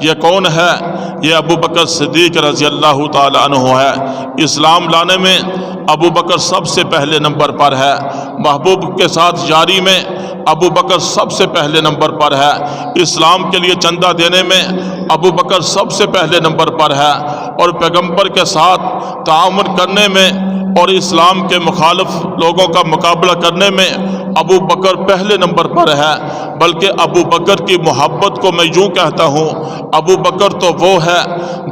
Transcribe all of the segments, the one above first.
یہ کون ہے؟ یہ ابو بکر صدیق رضی اللہ تعالی عنہ ہے۔ اسلام لانے میں ابو بکر سب سے پہلے نمبر پر ہے، محبوب کے ساتھ یاری میں ابو بکر سب سے پہلے نمبر پر ہے، اسلام کے لیے چندہ دینے میں ابو بکر سب سے پہلے نمبر پر ہے، اور پیغمبر کے ساتھ تعاون کرنے میں اور اسلام کے مخالف لوگوں کا مقابلہ کرنے میں ابو بکر پہلے نمبر پر ہے۔ بلکہ ابو بکر کی محبت کو میں یوں کہتا ہوں، ابو بکر تو وہ ہے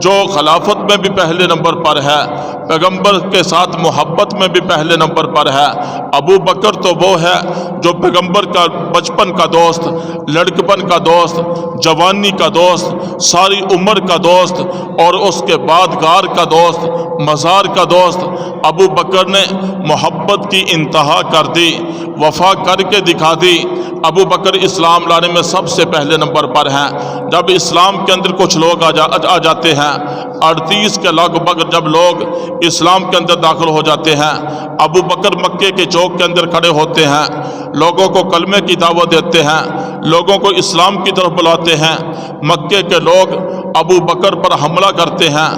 جو خلافت میں بھی پہلے نمبر پر ہے، پیغمبر کے ساتھ محبت میں بھی پہلے نمبر پر ہے۔ ابو بکر تو وہ ہے جو پیغمبر کا بچپن کا دوست، لڑکپن کا دوست، جوانی کا دوست، ساری عمر کا دوست، اور اس کے بعدگار کا دوست، مزار کا دوست۔ ابو بکر نے محبت کی انتہا کر دی، وفا کر کے دکھا دی۔ ابو بکر اسلام لانے میں سب سے پہلے نمبر پر ہیں۔ جب اسلام کے اندر کچھ لوگ آ جاتے ہیں، 38 کے لگ بھگ جب لوگ اسلام کے اندر داخل ہو جاتے ہیں، ابو بکر مکے کے چوک کے اندر کھڑے ہوتے ہیں، لوگوں کو کلمے کی دعوت دیتے ہیں، لوگوں کو اسلام کی طرف بلاتے ہیں۔ مکے کے لوگ ابو بکر پر حملہ کرتے ہیں،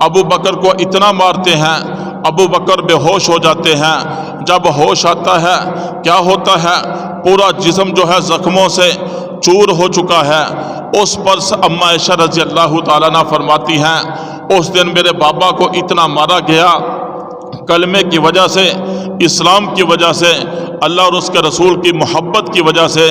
ابو بکر کو اتنا مارتے ہیں، ابو بکر بے ہوش ہو جاتے ہیں۔ جب ہوش آتا ہے کیا ہوتا ہے؟ پورا جسم جو ہے زخموں سے چور ہو چکا ہے۔ اس پر اما عائشہ رضی اللہ تعالیٰ عنہ فرماتی ہیں، اس دن میرے بابا کو اتنا مارا گیا، کلمے کی وجہ سے، اسلام کی وجہ سے، اللہ اور اس کے رسول کی محبت کی وجہ سے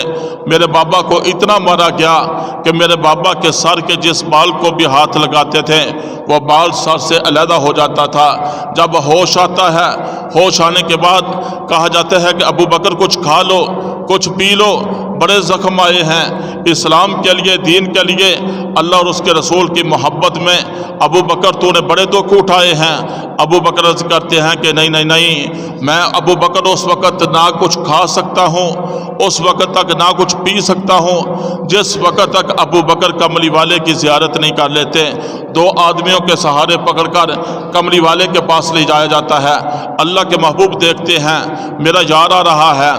میرے بابا کو اتنا مارا گیا کہ میرے بابا کے سر کے جس بال کو بھی ہاتھ لگاتے تھے وہ بال سر سے علیحدہ ہو جاتا تھا۔ جب ہوش آتا ہے، ہوش آنے کے بعد کہا جاتا ہے کہ ابو بکر کچھ کھا لو، کچھ پی لو، بڑے زخم آئے ہیں۔ اسلام کے لیے، دین کے لیے، اللہ اور اس کے رسول کی محبت میں ابو بکر تو نے بڑے دکھ اٹھائے ہیں۔ ابو بکر عرض کرتے ہیں کہ نہیں نہیں نہیں، میں ابو بکر اس وقت نہ کچھ کھا سکتا ہوں، اس وقت تک نہ کچھ پی سکتا ہوں جس وقت تک ابو بکر کملی والے کی زیارت نہیں کر لیتے۔ 2 آدمیوں کے سہارے پکڑ کر کملی والے کے پاس لے جایا جاتا ہے۔ اللہ کے محبوب دیکھتے ہیں میرا یار آ رہا ہے،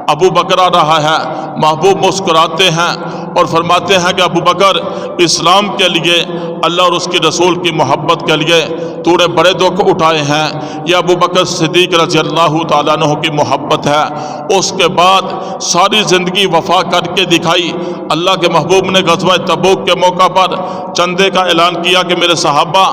ابو بکر آ رہا ہے۔ محبوب مسکراتے ہیں اور فرماتے ہیں کہ ابو بکر، اسلام کے لیے، اللہ اور اس کی رسول کی محبت کے لیے تو نے بڑے دکھ اٹھائے ہیں۔ یہ ابو بکر صدیق رضی اللہ تعالیٰ عنہ کی محبت ہے۔ اس کے بعد ساری زندگی وفا کر کے دکھائی۔ اللہ کے محبوب نے غزوہ تبوک کے موقع پر چندے کا اعلان کیا کہ میرے صحابہ،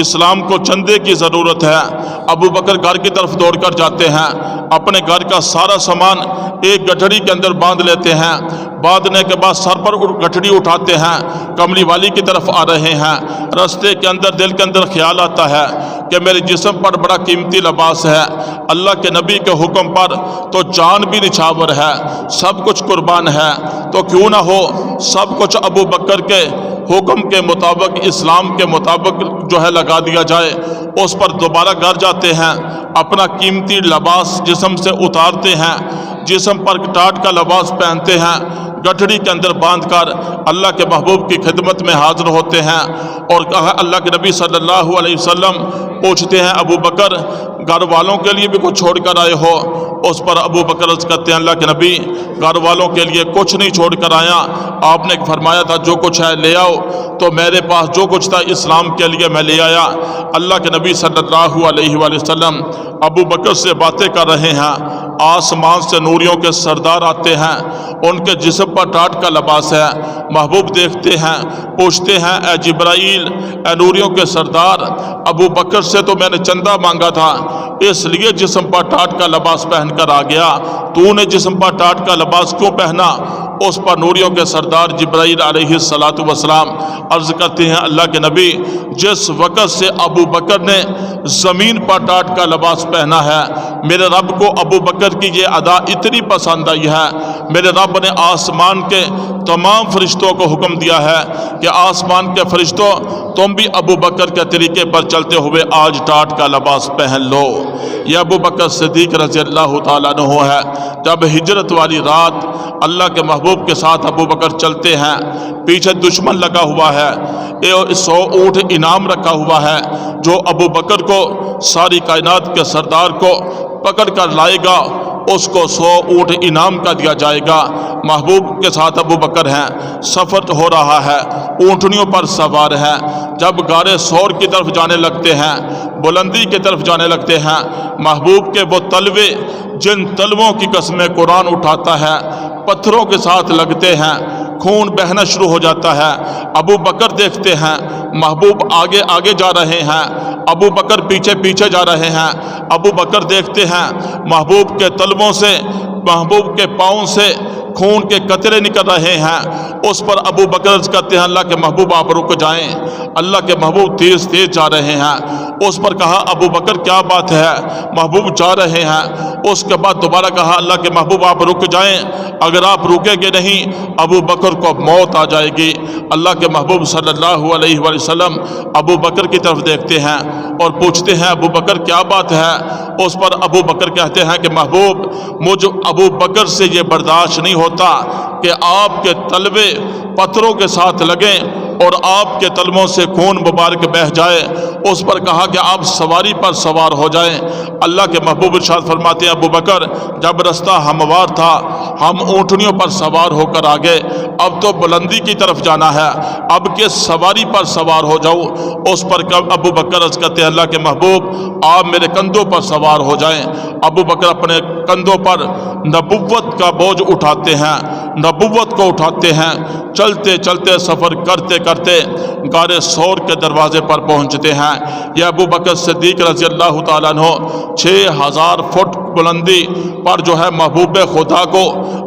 اسلام کو چندے کی ضرورت ہے۔ ابو بکر گھر کی طرف دوڑ کر جاتے ہیں، اپنے گھر کا سارا سامان ایک گٹھڑی کے اندر باندھ لیتے ہیں۔ باندھنے کے بعد سر پر گٹھڑی اٹھاتے ہیں، کملی والی کی طرف آ رہے ہیں۔ راستے کے اندر دل کے اندر خیال آتا ہے کہ میرے جسم پر بڑا قیمتی لباس ہے، اللہ کے نبی کے حکم پر تو جان بھی نچھاور ہے، سب کچھ قربان ہے، تو کیوں نہ ہو سب کچھ ابو بکر کے حکم کے مطابق، اسلام کے مطابق جو ہے لگا دیا جائے۔ اس پر دوبارہ گھر جاتے ہیں، اپنا قیمتی لباس جسم سے اتارتے ہیں، جسم پر ٹاٹ کا لباس پہنتے ہیں، گٹھڑی کے اندر باندھ کر اللہ کے محبوب کی خدمت میں حاضر ہوتے ہیں۔ اور کہا اللہ کے نبی صلی اللہ علیہ وسلم پوچھتے ہیں ابو بکر، گھر والوں کے لیے بھی کچھ چھوڑ کر آئے ہو؟ اس پر ابو بکر عرض کرتے ہیں اللہ کے نبی، گھر والوں کے لیے کچھ نہیں چھوڑ کر آیا، آپ نے فرمایا تھا جو کچھ ہے لے آؤ، تو میرے پاس جو کچھ تھا اسلام کے لیے میں لے آیا۔ اللہ کے نبی صلی اللہ علیہ وآلہ وسلم ابو بکر سے باتیں کر رہے ہیں، آسمان سے نوریوں کے سردار آتے ہیں، ان کے جسم پر ٹاٹ کا لباس ہے۔ محبوب دیکھتے ہیں، پوچھتے ہیں اے جبرائیل، اے نوریوں کے سردار، ابو بکر سے تو میں نے چندہ مانگا تھا، اس لیے جسم پر ٹاٹ کا لباس پہن کر آ گیا، تو نے جسم پر ٹاٹ کا لباس کیوں پہنا؟ اس پر نوریوں کے سردار جبرائیل علیہ السلام عرض کرتے ہیں اللہ کے نبی، جس وقت سے ابو بکر نے زمین پر ٹاٹ کا لباس پہنا ہے، میرے رب کو ابو بکر کی یہ ادا اتنی پسند آئی ہے، میرے رب نے آسمان کے تمام فرشتوں کو حکم دیا ہے کہ آسمان کے فرشتوں تم بھی ابو بکر کے طریقے پر چلتے ہوئے آج ٹاٹ کا لباس پہن لو۔ یہ ابو بکر صدیق رضی اللہ تعالیٰ عنہ ہے۔ جب ہجرت والی رات اللہ کے محبوب کے ساتھ ابو بکر چلتے ہیں، پیچھے دشمن لگا ہوا ہے، 100 اونٹ انعام رکھا ہوا ہے، جو ابو بکر کو، ساری کائنات کے سردار کو پکڑ کر لائے گا، اس کو 100 اونٹ انعام کا دیا جائے گا۔ محبوب کے ساتھ ابو بکر ہیں، سفر ہو رہا ہے، اونٹنیوں پر سوار ہیں۔ جب غار ثور کی طرف جانے لگتے ہیں، بلندی کی طرف جانے لگتے ہیں، محبوب کے وہ تلوے جن تلووں کی قسمیں قرآن اٹھاتا ہے پتھروں کے ساتھ لگتے ہیں، خون بہنا شروع ہو جاتا ہے۔ ابو بکر دیکھتے ہیں محبوب آگے آگے جا رہے ہیں، ابو بکر پیچھے پیچھے جا رہے ہیں۔ ابو بکر دیکھتے ہیں محبوب کے تلووں سے، محبوب کے پاؤں سے خون کے قطرے نکل رہے ہیں۔ اس پر ابو بکر عرض کرتے ہیں اللہ کے محبوب آپ رک جائیں، اللہ کے محبوب تیز تیز جا رہے ہیں۔ اس پر کہا ابو بکر کیا بات ہے، محبوب جا رہے ہیں۔ اس کے بعد دوبارہ کہا اللہ کے محبوب آپ رک جائیں، اگر آپ رکیں گے نہیں ابو بکر کو موت آ جائے گی۔ اللہ کے محبوب صلی اللہ علیہ وآلہ وسلم ابو بکر کی طرف دیکھتے ہیں اور پوچھتے ہیں ابو بکر کیا بات ہے۔ اس پر ابو بکر کہتے ہیں کہ محبوب مجھ ابو بکر سے یہ برداشت نہیں ہوتا کہ آپ کے تلوے پتھروں کے ساتھ لگیں اور آپ کے تلووں سے خون مبارک بہہ جائے۔ اس پر کہا کہ آپ سواری پر سوار ہو جائیں۔ اللہ کے محبوب ارشاد فرماتے ہیں ابو بکر جب رستہ ہموار تھا ہم اونٹنیوں پر سوار ہو کر آگے، اب تو بلندی کی طرف جانا ہے، اب کے سواری پر سوار ہو جاؤ۔ اس پر ابو بکر عرض کرتے ہیں اللہ کے محبوب آپ میرے کندھوں پر سوار ہو جائیں۔ ابو بکر اپنے کندھوں پر نبوت کا بوجھ اٹھاتے ہیں، نبوت کو اٹھاتے ہیں، چلتے چلتے سفر کرتے کرتے غار ثور کے دروازے پر پہنچتے ہیں۔ یہ ابو بکر صدیق رضی اللہ تعالیٰ عنہ 6000 فٹ بلندی پر جو ہے محبوب خدا کو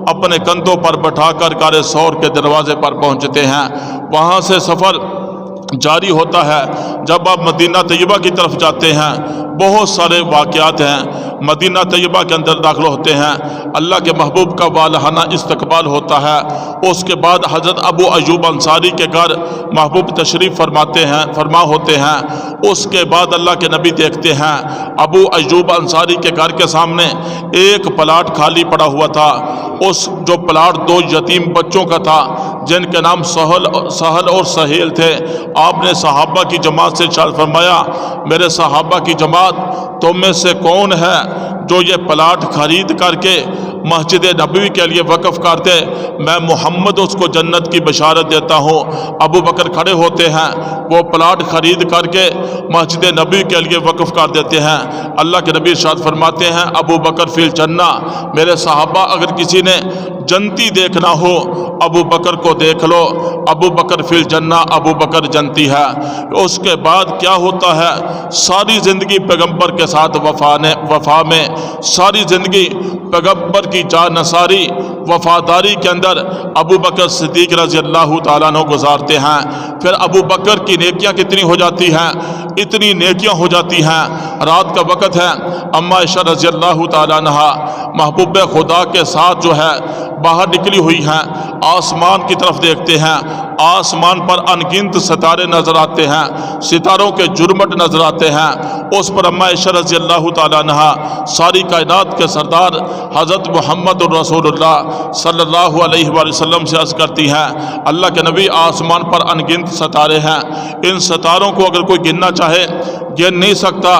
اپنے کندھوں پر بٹھا کر غار ثور کے دروازے پر پہنچتے ہیں۔ وہاں سے سفر جاری ہوتا ہے۔ جب آپ مدینہ طیبہ کی طرف جاتے ہیں بہت سارے واقعات ہیں۔ مدینہ طیبہ کے اندر داخل ہوتے ہیں، اللہ کے محبوب کا والہانہ استقبال ہوتا ہے۔ اس کے بعد حضرت ابو ایوب انصاری کے گھر محبوب تشریف فرما ہوتے ہیں۔ اس کے بعد اللہ کے نبی دیکھتے ہیں ابو ایوب انصاری کے گھر کے سامنے ایک پلاٹ خالی پڑا ہوا تھا۔ اس جو پلاٹ 2 یتیم بچوں کا تھا جن کے نام سہل اور سہیل تھے۔ آپ نے صحابہ کی جماعت سے ارشاد فرمایا میرے صحابہ کی جماعت تم میں سے کون ہے جو یہ پلاٹ خرید کر کے مسجد نبوی کے لیے وقف کرتے، میں محمد اس کو جنت کی بشارت دیتا ہوں۔ ابو بکر کھڑے ہوتے ہیں، وہ پلاٹ خرید کر کے مسجد نبوی کے لیے وقف کر دیتے ہیں۔ اللہ کے نبی ارشاد فرماتے ہیں ابو بکر فی الجنہ، میرے صحابہ اگر کسی نے جنتی دیکھنا ہو ابو بکر کو دیکھ لو، ابو بکر فی الجنہ، ابو بکر جنتی ہے۔ اس کے بعد کیا ہوتا ہے، ساری زندگی پیغمبر کے ساتھ وفا میں، ساری زندگی پیغمبر کی جانثاری وفاداری کے اندر ابو بکر صدیق رضی اللہ تعالیٰ عنہ گزارتے ہیں۔ پھر ابو بکر کی نیکیاں کتنی ہو جاتی ہیں، اتنی نیکیاں ہو جاتی ہیں۔ رات کا وقت ہے، اما عائشہ رضی اللہ تعالیٰ عنہ محبوب خدا کے ساتھ جو ہے باہر نکلی ہوئی ہیں، آسمان کی طرف دیکھتے ہیں، آسمان پر انگنت ستارے نظر آتے ہیں، ستاروں کے جرمٹ نظر آتے ہیں۔ اس پر اما عائشہ رضی اللہ تعالیٰ عنہ ساری کائنات کے سردار حضرت محمد الرسول اللہ صلی اللہ علیہ وآلہ وسلم سے عرض کرتی ہیں اللہ کے نبی آسمان پر انگنت ستارے ہیں، ان ستاروں کو اگر کوئی گننا چاہے گن نہیں سکتا،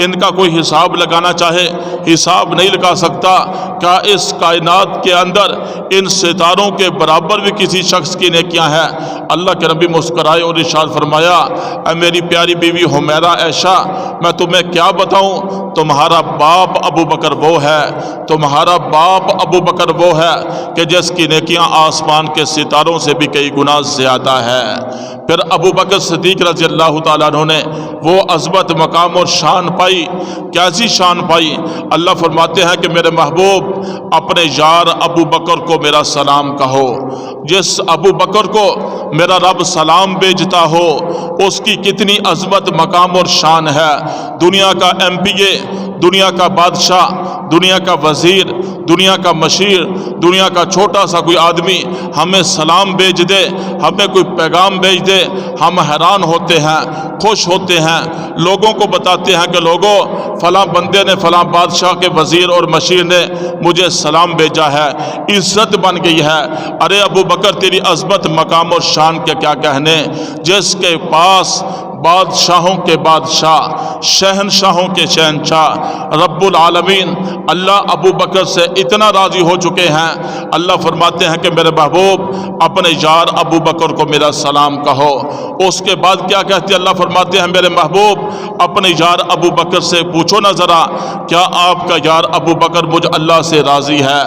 ان کا کوئی حساب لگانا چاہے حساب نہیں لگا سکتا۔ کیا اس کائنات کے اندر ان ستاروں کے برابر بھی کسی شخص کی نیکیاں ہیں؟ اللہ کے نبی مسکرائے اور ارشاد فرمایا اے میری پیاری بیوی حمیرہ عائشہ، میں تمہیں کیا بتاؤں، تمہارا باپ ابو بکر وہ ہے، تمہارا باپ ابو بکر وہ ہے کہ جس کی نیکیاں آسمان کے ستاروں سے بھی کئی گنا زیادہ ہے۔ پھر ابو بکر صدیق رضی اللہ تعالیٰ عنہ نے وہ عظمت مقام اور شان پائی، کیسی شان پائی؟ اللہ فرماتے ہیں کہ میرے محبوب اپنے یار ابو بکر کو میرا سلام کہو، جس ابو بکر کو میرا رب سلام بھیجتا ہو اس کی کتنی عظمت مقام اور شان ہے۔ دنیا کا MPA، دنیا کا بادشاہ، دنیا کا وزیر، دنیا کا مشیر، دنیا کا چھوٹا سا کوئی آدمی ہمیں سلام بھیج دے، ہمیں کوئی پیغام بھیج دے، ہم حیران ہوتے ہیں، خوش ہوتے ہیں، لوگوں کو بتاتے ہیں کہ لوگوں فلاں بندے نے، فلاں بادشاہ کے وزیر اور مشیر نے مجھے سلام بھیجا ہے، عزت بن گئی ہے۔ ارے ابو بکر تیری عظمت مقام اور شان کے کیا کہنے، جس کے پاس بادشاہوں کے بادشاہ شہنشاہوں کے شہنشاہ رب العالمین اللہ ابو بکر سے اتنا راضی ہو چکے ہیں، اللہ فرماتے ہیں کہ میرے محبوب اپنے یار ابو بکر کو میرا سلام کہو۔ اس کے بعد کیا کہتے ہیں؟ اللہ فرماتے ہیں میرے محبوب اپنے یار ابو بکر سے پوچھو نہ ذرا، کیا آپ کا یار ابو بکر مجھ اللہ سے راضی ہے؟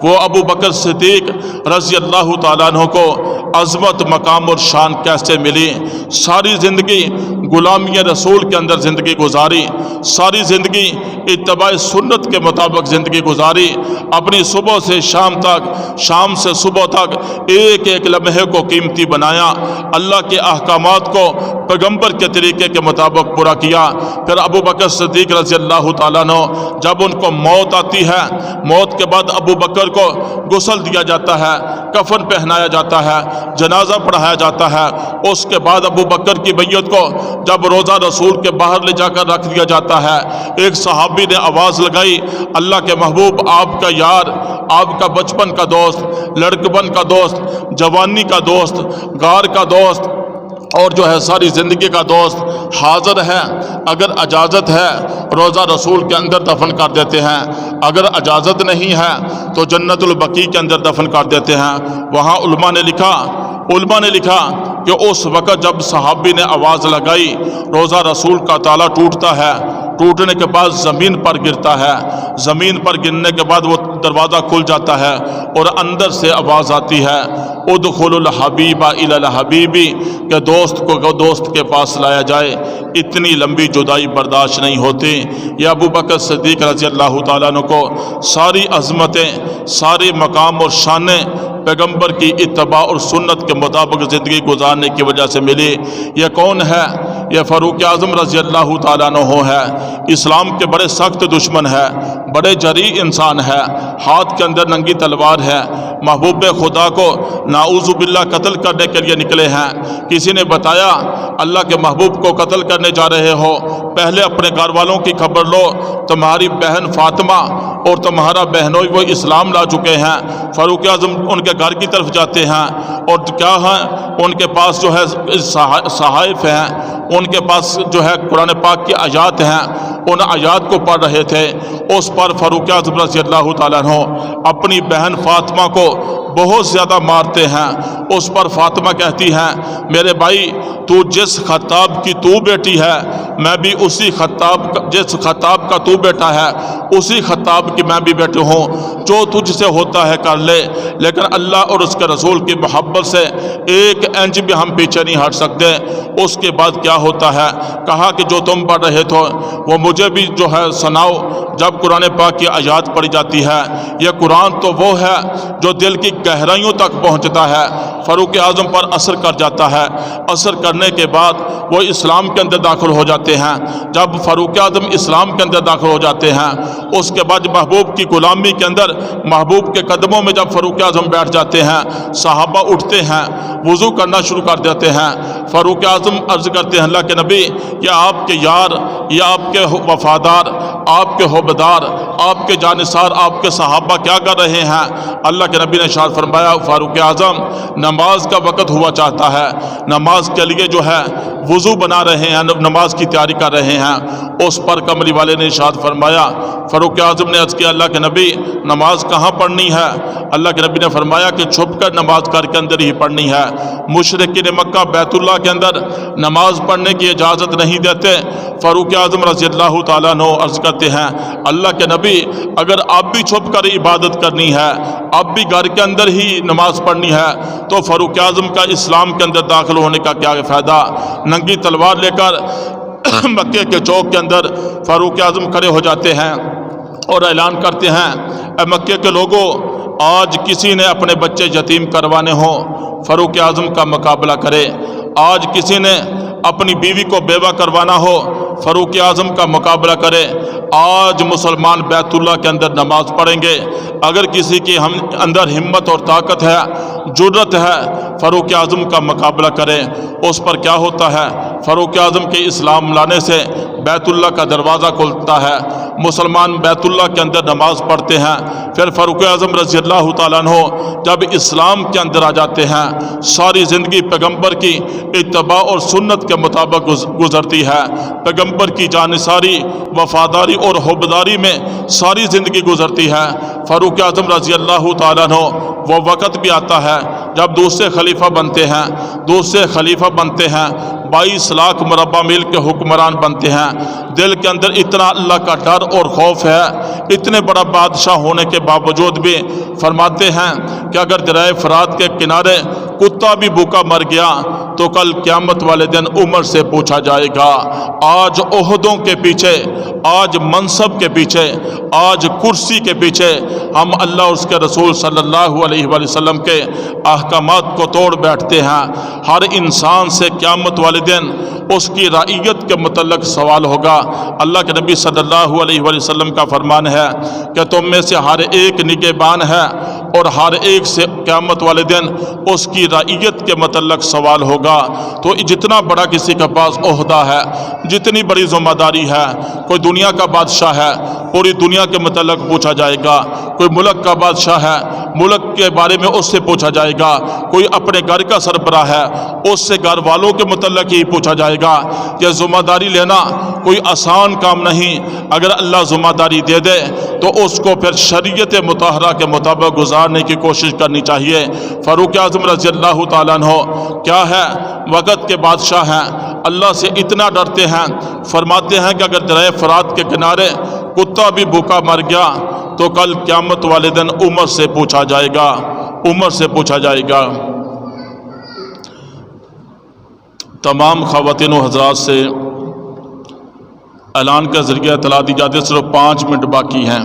وہ ابو بکر صدیق رضی اللہ تعالیٰ عنہ کو عظمت، مقام اور شان کیسے ملی؟ ساری زندگی غلامی رسول کے اندر زندگی گزاری، ساری زندگی اتباع سنت کے مطابق زندگی گزاری، اپنی صبح سے شام تک، شام سے صبح تک ایک ایک لمحے کو قیمتی بنایا، اللہ کے احکامات کو پیغمبر کے طریقے کے مطابق پورا کیا۔ پھر ابو بکر صدیق رضی اللہ تعالیٰ عنہ جب ان کو موت آتی ہے، موت کے بعد ابو بکر کو غسل دیا جاتا ہے، کفن پہنایا جاتا ہے، جنازہ پڑھایا جاتا ہے۔ اس کے بعد ابو بکر کی بیعت کو جب روضہ رسول کے باہر لے جا کر رکھ دیا جاتا ہے، ایک صحابی نے آواز لگائی، اللہ کے محبوب آپ کا یار، آپ کا بچپن کا دوست، لڑکپن کا دوست، جوانی کا دوست، غار کا دوست اور جو ہے ساری زندگی کا دوست حاضر ہے، اگر اجازت ہے روضہ رسول کے اندر دفن کر دیتے ہیں، اگر اجازت نہیں ہے تو جنت البقیع کے اندر دفن کر دیتے ہیں۔ وہاں علماء نے لکھا کہ اس وقت جب صحابی نے آواز لگائی، روضہ رسول کا تالا ٹوٹتا ہے، ٹوٹنے کے بعد زمین پر گرتا ہے، زمین پر گرنے کے بعد وہ دروازہ کھل جاتا ہے اور اندر سے آواز آتی ہے، ادخل الحبیب الی الحبیب، کہ دوست کو دوست کے پاس لایا جائے، اتنی لمبی جدائی برداشت نہیں ہوتی۔ یہ ابو بکر صدیق رضی اللہ تعالیٰ عنہ کو ساری عظمتیں، سارے مقام اور شانیں پیغمبر کی اتباع اور سنت کے مطابق زندگی گزارنے کی وجہ سے ملی۔ یہ کون ہے؟ یہ فاروق اعظم رضی اللہ تعالیٰ عنہ ہے۔ اسلام کے بڑے سخت دشمن ہے، بڑے جری انسان ہے، ہاتھ کے اندر ننگی تلوار ہے، محبوب خدا کو نعوذ باللہ قتل کرنے کے لیے نکلے ہیں۔ کسی نے بتایا اللہ کے محبوب کو قتل کرنے جا رہے ہو، پہلے اپنے گھر والوں کی خبر لو، تمہاری بہن فاطمہ اور تمہارا بہنوئی وہ اسلام لا چکے ہیں۔ فاروق اعظم ان کے گھر کی طرف جاتے ہیں اور کیا ہے ان کے پاس جو ہے صحائف ہیں، ان کے پاس جو ہے قرآن پاک کی آیات ہیں، ان آیات کو پڑھ رہے تھے۔ اس پر فاروق اعظم رضی اللہ تعالیٰ عنہ اپنی بہن فاطمہ کو بہت زیادہ مارتے ہیں۔ اس پر فاطمہ کہتی ہیں میرے بھائی تو جس خطاب کی تو بیٹی ہے میں بھی اسی خطاب، جس خطاب کا تو بیٹا ہے اسی خطاب کی میں بھی بیٹی ہوں، جو تجھ سے ہوتا ہے کر لے، لیکن اللہ اور اس کے رسول کی محبت سے ایک انچ بھی ہم پیچھے نہیں ہٹ سکتے۔ اس کے بعد کیا ہوتا ہے؟ کہا کہ جو تم پڑھ رہے تھے وہ مجھے بھی جو ہے سناؤ۔ جب قرآن پاک کی آیات پڑھی جاتی ہے، یہ قرآن تو وہ ہے جو دل کی گہرائیوں تک پہنچتا ہے، فاروق اعظم پر اثر کر جاتا ہے۔ اثر کرنے کے بعد وہ اسلام کے اندر داخل ہو جاتے ہیں۔ جب فاروق اعظم اسلام کے اندر داخل ہو جاتے ہیں، اس کے بعد محبوب کی غلامی کے اندر محبوب کے قدموں میں جب فاروق اعظم بیٹھ جاتے ہیں، صحابہ اٹھتے ہیں، وضو کرنا شروع کر دیتے ہیں۔ فاروق اعظم عرض کرتے ہیں اللہ کے نبی، یا آپ کے یار، یا آپ کے وفادار، آپ کے حبدار، آپ کے جانثار، آپ کے صحابہ کیا کر رہے ہیں؟ اللہ کے نبی نے ارشاد فرمایا فاروق اعظم نماز کا وقت ہوا چاہتا ہے، نماز کے لیے جو ہے وضو بنا رہے ہیں، نماز کی تیاری کر رہے ہیں۔ اس پر کملی والے نے ارشاد فرمایا، فاروق اعظم نے عرض کیا اللہ کے نبی نماز کہاں پڑھنی ہے؟ اللہ کے نبی نے فرمایا کہ چھپ کر نماز گھر کے اندر ہی پڑھنی ہے۔ مشرکین مکہ بیت اللہ کے اندر نماز پڑھنے کی اجازت نہیں دیتے۔ فاروق اعظم رضی اللہ تعالیٰ عنہ عرض کرتے ہیں اللہ کے نبی اگر اب بھی چھپ کر عبادت کرنی ہے، اب بھی گھر کے اندر ہی نماز پڑھنی ہے، تو فاروق اعظم کا اسلام کے اندر داخل ہونے کا کیا فائدہ؟ ننگی تلوار لے کر مکے کے چوک کے اندر فاروق اعظم کھڑے ہو جاتے ہیں اور اعلان کرتے ہیں اے مکے کے لوگوں، آج کسی نے اپنے بچے یتیم کروانے ہوں فاروق اعظم کا مقابلہ کرے، آج کسی نے اپنی بیوی کو بیوہ کروانا ہو فاروق اعظم کا مقابلہ کرے، آج مسلمان بیت اللہ کے اندر نماز پڑھیں گے۔ اگر کسی کی اندر ہمت اور طاقت ہے، جرت ہے، فاروق اعظم کا مقابلہ کرے۔ اس پر کیا ہوتا ہے؟ فاروق اعظم کے اسلام لانے سے بیت اللہ کا دروازہ کھلتا ہے، مسلمان بیت اللہ کے اندر نماز پڑھتے ہیں۔ پھر فاروق اعظم رضی اللہ تعالیٰ عنہ جب اسلام کے اندر آ جاتے ہیں، ساری زندگی پیغمبر کی اتباع اور سنت کے کے مطابق گزرتی ہے، پیغمبر کی جانثاری، وفاداری اور حبداری میں ساری زندگی گزرتی ہے۔ فاروق اعظم رضی اللہ تعالیٰ عنہ وہ وقت بھی آتا ہے جب دوسرے خلیفہ بنتے ہیں، 22 لاکھ مربع میل کے حکمران بنتے ہیں، دل کے اندر اتنا اللہ کا ڈر اور خوف ہے، اتنے بڑا بادشاہ ہونے کے باوجود بھی فرماتے ہیں کہ اگر دریائے فرات کے کنارے کتا بھی بھوکا مر گیا تو کل قیامت والے دن عمر سے پوچھا جائے گا۔ آج عہدوں کے پیچھے، آج منصب کے پیچھے، آج کرسی کے پیچھے ہم اللہ اور اس کے رسول صلی اللہ علیہ وآلہ وسلم کے احکامات کو توڑ بیٹھتے ہیں۔ ہر انسان سے قیامت والے دن اس کی رعیت کے متعلق سوال ہوگا۔ اللہ کے نبی صلی اللہ علیہ وآلہ وسلم کا فرمان ہے کہ تم میں سے ہر ایک نگہبان ہے اور ہر ایک سے قیامت والے دن اس کی رعیت کے متعلق سوال ہوگا۔ تو جتنا بڑا کسی کے پاس عہدہ ہے، جتنی بڑی ذمہ داری ہے، کوئی دنیا کا بادشاہ ہے، پوری دنیا کے متعلق پوچھا جائے گا، کوئی ملک کا بادشاہ ہے، ملک کے بارے میں اس سے پوچھا جائے گا، کوئی اپنے گھر کا سربراہ ہے، اس سے گھر والوں کے متعلق ہی پوچھا جائے گا۔ یہ ذمہ داری لینا کوئی آسان کام نہیں۔ اگر اللہ ذمہ داری دے دے تو اس کو پھر شریعت مطہرہ کے مطابق گزارنے کی کوشش کرنی چاہیے۔ فاروق اعظم رضی اللہ تعالیٰ عنہ کیا ہے، وقت کے بادشاہ ہیں، اللہ سے اتنا ڈرتے ہیں، فرماتے ہیں کہ اگر دریائے فرات کے کنارے کتا بھی بھوکا مر گیا تو کل قیامت والے دن عمر سے پوچھا جائے گا، عمر سے پوچھا جائے گا۔ تمام خواتین و حضرات سے اعلان کا ذریعہ اطلاع دی جاتی ہے، صرف 5 منٹ باقی ہیں۔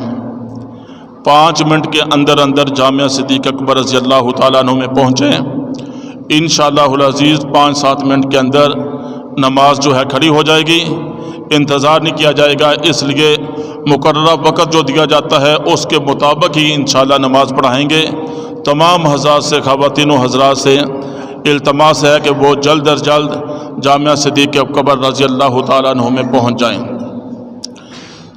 5 منٹ کے اندر جامعہ صدیق اکبر رضی اللہ تعالیٰ عنہ میں پہنچیں۔ انشاءاللہ العزیز 5-7 منٹ کے اندر نماز جو ہے کھڑی ہو جائے گی، انتظار نہیں کیا جائے گا، اس لیے مقررہ وقت جو دیا جاتا ہے اس کے مطابق ہی انشاءاللہ نماز پڑھائیں گے۔ تمام حضرات سے، خواتین و حضرات سے التماس ہے کہ وہ جلد از جلد جامعہ صدیق اکبر رضی اللہ تعالیٰ عنہ میں پہنچ جائیں۔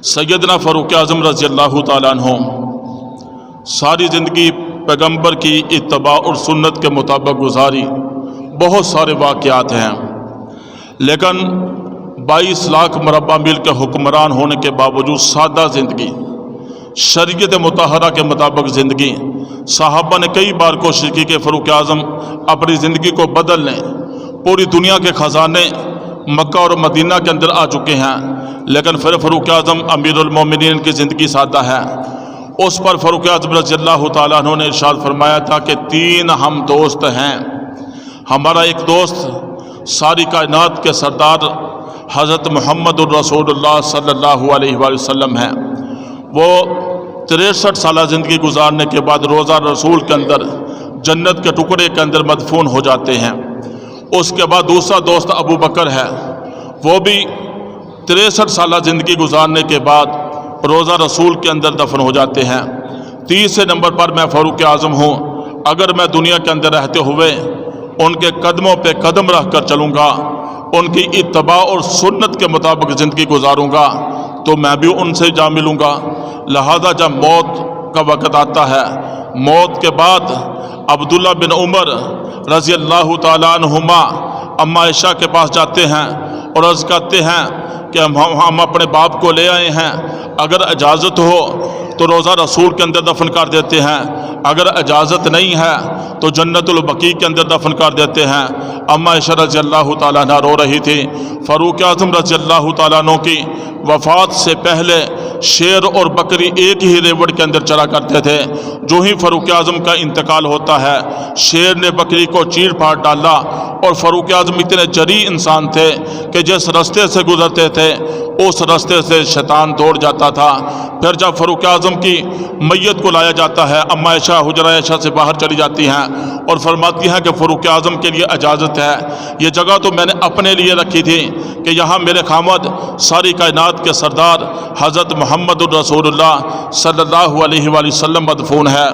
سیدنا فاروق اعظم رضی اللہ تعالیٰ عنہ ساری زندگی پیغمبر کی اتباع اور سنت کے مطابق گزاری، بہت سارے واقعات ہیں، لیکن 22 لاکھ مربع میل کے حکمران ہونے کے باوجود سادہ زندگی، شریعت مطہرہ کے مطابق زندگی۔ صحابہ نے کئی بار کوشش کی کہ فاروق اعظم اپنی زندگی کو بدل لیں، پوری دنیا کے خزانے مکہ اور مدینہ کے اندر آ چکے ہیں، لیکن پھر فاروق اعظم امیر المومنین کی زندگی سادہ ہے۔ اس پر فاروق اعظم رضی اللہ تعالیٰ عنہ نے ارشاد فرمایا تھا کہ 3 ہم دوست ہیں۔ ہمارا ایک دوست ساری کائنات کے سردار حضرت محمد الرسول اللہ صلی اللہ علیہ وآلہ وسلم ہیں۔ وہ 63 سالہ زندگی گزارنے کے بعد روضہ رسول کے اندر جنت کے ٹکڑے کے اندر مدفون ہو جاتے ہیں۔ اس کے بعد دوسرا دوست ابو بکر ہے، وہ بھی 63 سالہ زندگی گزارنے کے بعد روضہ رسول کے اندر دفن ہو جاتے ہیں۔ تیسرے نمبر پر میں فاروق اعظم ہوں۔ اگر میں دنیا کے اندر رہتے ہوئے ان کے قدموں پہ قدم رکھ کر چلوں گا، ان کی اتباع اور سنت کے مطابق زندگی گزاروں گا تو میں بھی ان سے جا ملوں گا۔ لہذا جب موت کا وقت آتا ہے، موت کے بعد عبداللہ بن عمر رضی اللہ تعالیٰ عنہما اما عائشہ کے پاس جاتے ہیں اور عرض کرتے ہیں کہ ہم اپنے باپ کو لے آئے ہیں، اگر اجازت ہو تو روضہ رسول کے اندر دفن کر دیتے ہیں، اگر اجازت نہیں ہے تو جنت البقیع کے اندر دفن کر دیتے ہیں۔ اما عائشہ رضی اللہ تعالیٰ عنہ رو رہی تھی۔ فاروق اعظم رضی اللہ تعالیٰ عنہ کی وفات سے پہلے شیر اور بکری ایک ہی ریوڑ کے اندر چرا کرتے تھے۔ جو ہی فاروق اعظم کا انتقال ہوتا ہے، شیر نے بکری کو چیر پھاڑ ڈالا، اور فاروق اعظم اتنے جری انسان تھے کہ جس رستے سے گزرتے تھے اس رستے سے شیطان دوڑ جاتا تھا۔ پھر جب فاروق اعظم کی میت کو لایا جاتا ہے، اما عائشہ حجرہ عائشہ سے باہر چلی جاتی ہیں اور فرماتی ہیں کہ فاروق اعظم کے لیے اجازت ہے، یہ جگہ تو میں نے اپنے لیے رکھی تھی کہ یہاں میرے خامد ساری کائنات کے سردار حضرت محمد محمد الرسول اللہ صلی اللہ علیہ وآلہ وسلم مدفون ہے۔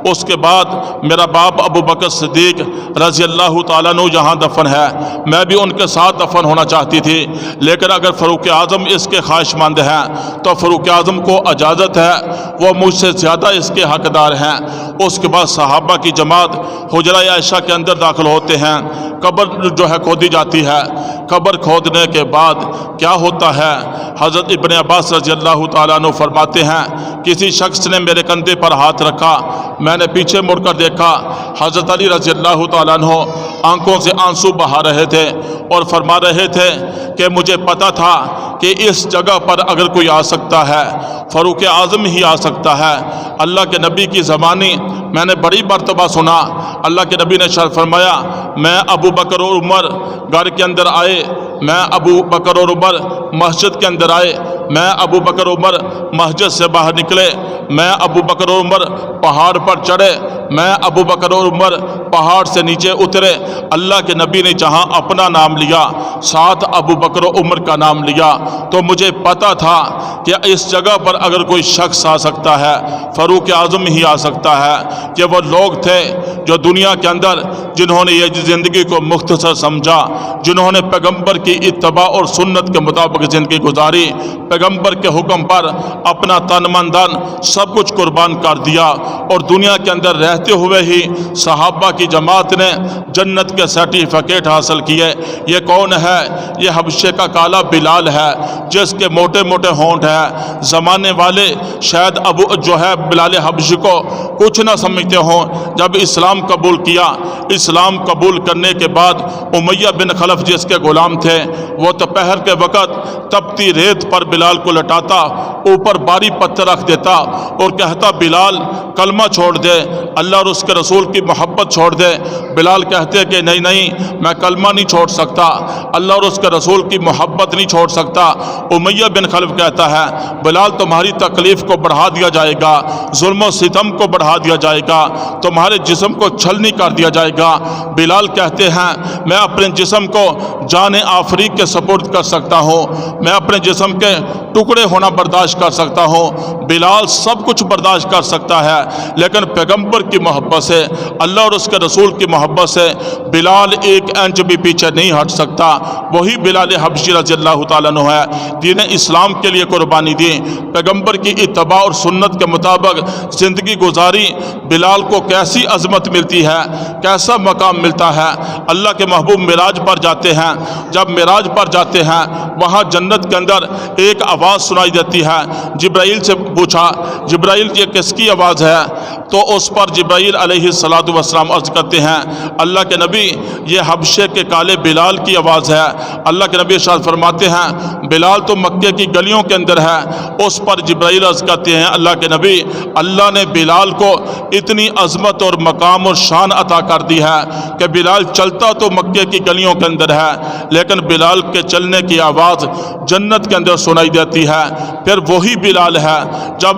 اس کے بعد میرا باپ ابو بکر صدیق رضی اللہ تعالیٰ عنہ جہاں دفن ہے، میں بھی ان کے ساتھ دفن ہونا چاہتی تھی، لیکن اگر فاروق اعظم اس کے خواہش مند ہیں تو فاروق اعظم کو اجازت ہے، وہ مجھ سے زیادہ اس کے حقدار ہیں۔ اس کے بعد صحابہ کی جماعت حجرہ عائشہ کے اندر داخل ہوتے ہیں، قبر جو ہے کھودی جاتی ہے۔ قبر کھودنے کے بعد کیا ہوتا ہے؟ حضرت ابن عباس رضی اللہ تعالیٰ عنہ فرماتے ہیں کسی شخص نے میرے کندھے پر ہاتھ رکھا، میں نے پیچھے مڑ کر دیکھا، حضرت علی رضی اللہ تعالیٰ عنہ آنکھوں سے آنسو بہا رہے تھے اور فرما رہے تھے کہ مجھے پتا تھا کہ اس جگہ پر اگر کوئی آ سکتا ہے فاروق اعظم ہی آ سکتا ہے۔ اللہ کے نبی کی زبانی میں نے بڑی مرتبہ سنا، اللہ کے نبی نے ارشاد فرمایا میں ابو بکر اور عمر گھر کے اندر آئے، میں ابو بکر اور عمر مسجد کے اندر آئے، میں ابو بکر عمر مسجد سے باہر نکلے، میں ابو بکر اور عمر پہاڑ پر چڑھے، میں ابو بکر اور عمر پہاڑ سے نیچے اترے۔ اللہ کے نبی نے جہاں اپنا نام لیا ساتھ ابو بکر و عمر کا نام لیا، تو مجھے پتا تھا کہ اس جگہ پر اگر کوئی شخص آ سکتا ہے فاروق اعظم ہی آ سکتا ہے، کہ وہ لوگ تھے جو دنیا کے اندر جنہوں نے یہ زندگی کو مختصر سمجھا، جنہوں نے پیغمبر کی اتباع اور سنت کے مطابق زندگی گزاری، پیغمبر کے حکم پر اپنا تن من دھن سب کچھ قربان کر دیا، اور دنیا کے اندر رہتے ہوئے ہی صحابہ کی جماعت نے جنت کے سرٹیفکیٹ حاصل کیے۔ یہ کون ہے؟ یہ حبشے کا کالا بلال ہے، جس کے موٹے موٹے ہونٹ ہیں۔ زمانے والے شاید ابو جو ہے بلال حبشی کو کچھ نہ سمجھتے ہوں، جب اسلام قبول کیا، اسلام قبول کرنے کے بعد امیہ بن خلف جس کے غلام تھے، وہ دوپہر کے وقت تپتی ریت پر بلال کو لٹاتا، اوپر باری پتھر رکھ دیتا اور کہتا بلال کلمہ چھوڑ دے، اللہ اور اس کے رسول کی محبت چھوڑ دے۔ بلال کہتے کہ نہیں نہیں، میں کلمہ نہیں چھوڑ سکتا، اللہ اور اس کے رسول کی محبت نہیں چھوڑ سکتا۔ امیہ بن خلف کہتا ہے بلال تمہاری تکلیف کو بڑھا دیا جائے گا، ظلم و ستم کو بڑھا دیا جائے گا، تمہارے جسم کو چھلنی کر دیا جائے گا۔ بلال کہتے ہیں میں اپنے جسم کو جان آفریق کے سپرد کر سکتا ہوں، میں اپنے جسم کے ٹکڑے ہونا برداشت کر سکتا ہوں۔ بلال سب کچھ برداشت کر سکتا ہے، لیکن پیغمبر کی محبت سے، اللہ اور اس کے رسول کی محبت سے بلال ایک انچ بھی پیچھے نہیں ہٹ سکتا۔ وہی بلال حبشی رضی اللہ تعالیٰ عنہ ہے، دین اسلام کے لیے قربانی دی، پیغمبر کی اتباع اور سنت کے مطابق زندگی گزاری۔ بلال کو کیسی عظمت ملتی ہے، کیسا مقام ملتا ہے۔ اللہ کے محبوب معراج پر جاتے ہیں، جب معراج پر جاتے ہیں وہاں جنت کے اندر ایک آواز سنائی دیتی ہے۔ جبرائیل سے پوچھا جبرائیل یہ کس کی آواز ہے؟ تو اس پر جبرائیل علیہ السلام عرض کرتے ہیں اللہ کے نبی یہ حبشے کے کالے بلال کی آواز ہے۔ اللہ کے نبی ارشاد فرماتے ہیں بلال تو مکے کی گلیوں کے اندر ہے۔ اس پر جبرائیل عرض کرتے ہیں اللہ کے نبی اللہ نے بلال کو اتنی عظمت اور مقام اور شان عطا کر دی ہے کہ بلال چلتا تو مکے کی گلیوں کے اندر ہے، لیکن بلال کے چلنے کی آواز جنت کے اندر سنائی دیتی ہے۔ پھر وہی بلال ہے جب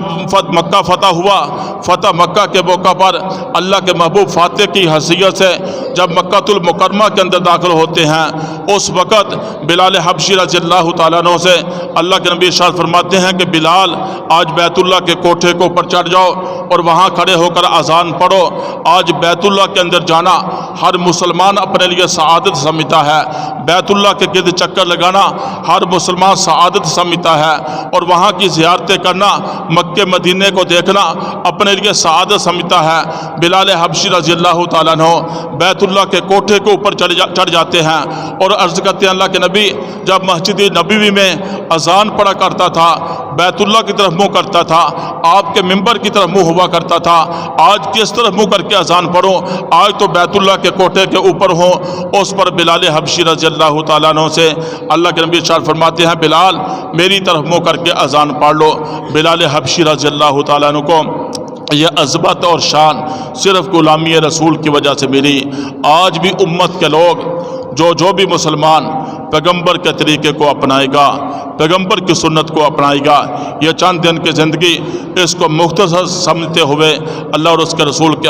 مکہ فتح ہوا، فتح مکہ کے موقع پر اللہ کے محبوب فاتح کی حیثیت سے جب مکہ المکرمہ کے اندر داخل ہوتے ہیں، اس وقت بلال حبشی رضی اللہ تعالیٰ عنہ سے اللہ کے نبی ارشاد فرماتے ہیں کہ بلال آج بیت اللہ کے کوٹھے کو اوپر چڑھ جاؤ اور وہاں کھڑے ہو کر اذان پڑھو۔ آج بیت اللہ کے اندر جانا ہر مسلمان اپنے لیے سعادت سمجھتا ہے، بیت اللہ کے گرد چکر لگانا ہر مسلمان سعادت سمجھتا ہے، اور وہاں کی زیارتیں کرنا، مکہ مدینے کو دیکھنا اپنے لیے سعادت سمجھتا ہے۔ بلال حبشی رضی اللہ تعالیٰ عنہ بیت اللہ کے کوٹھے کے اوپر چڑھ جاتے ہیں اور عرض کرتے ہیں اللہ کے نبی جب مسجد نبوی میں اذان پڑھا کرتا تھا بیت اللہ کی طرف منہ کرتا تھا، آپ کے منبر کی طرف منہ ہوا کرتا تھا، آج کس طرف منہ کر کے اذان پڑھوں؟ آج تو بیت اللہ کے کوٹھے کے اوپر ہوں۔ اس پر بلال حبشی رضی اللہ تعالیٰ عنہ سے اللہ کے نبی ارشاد فرماتے ہیں بلال میری طرف منہ کر کے اذان پڑھ لو۔ بلال حبشی رضی اللہ تعالیٰ عنہ کو یہ عظمت اور شان صرف غلامی رسول کی وجہ سے ملی۔ آج بھی امت کے لوگ جو بھی مسلمان پیغمبر کے طریقے کو اپنائے گا، پیغمبر کی سنت کو اپنائے گا، یہ چند دن کی زندگی اس کو مختصر سمجھتے ہوئے اللہ اور اس کے رسول کے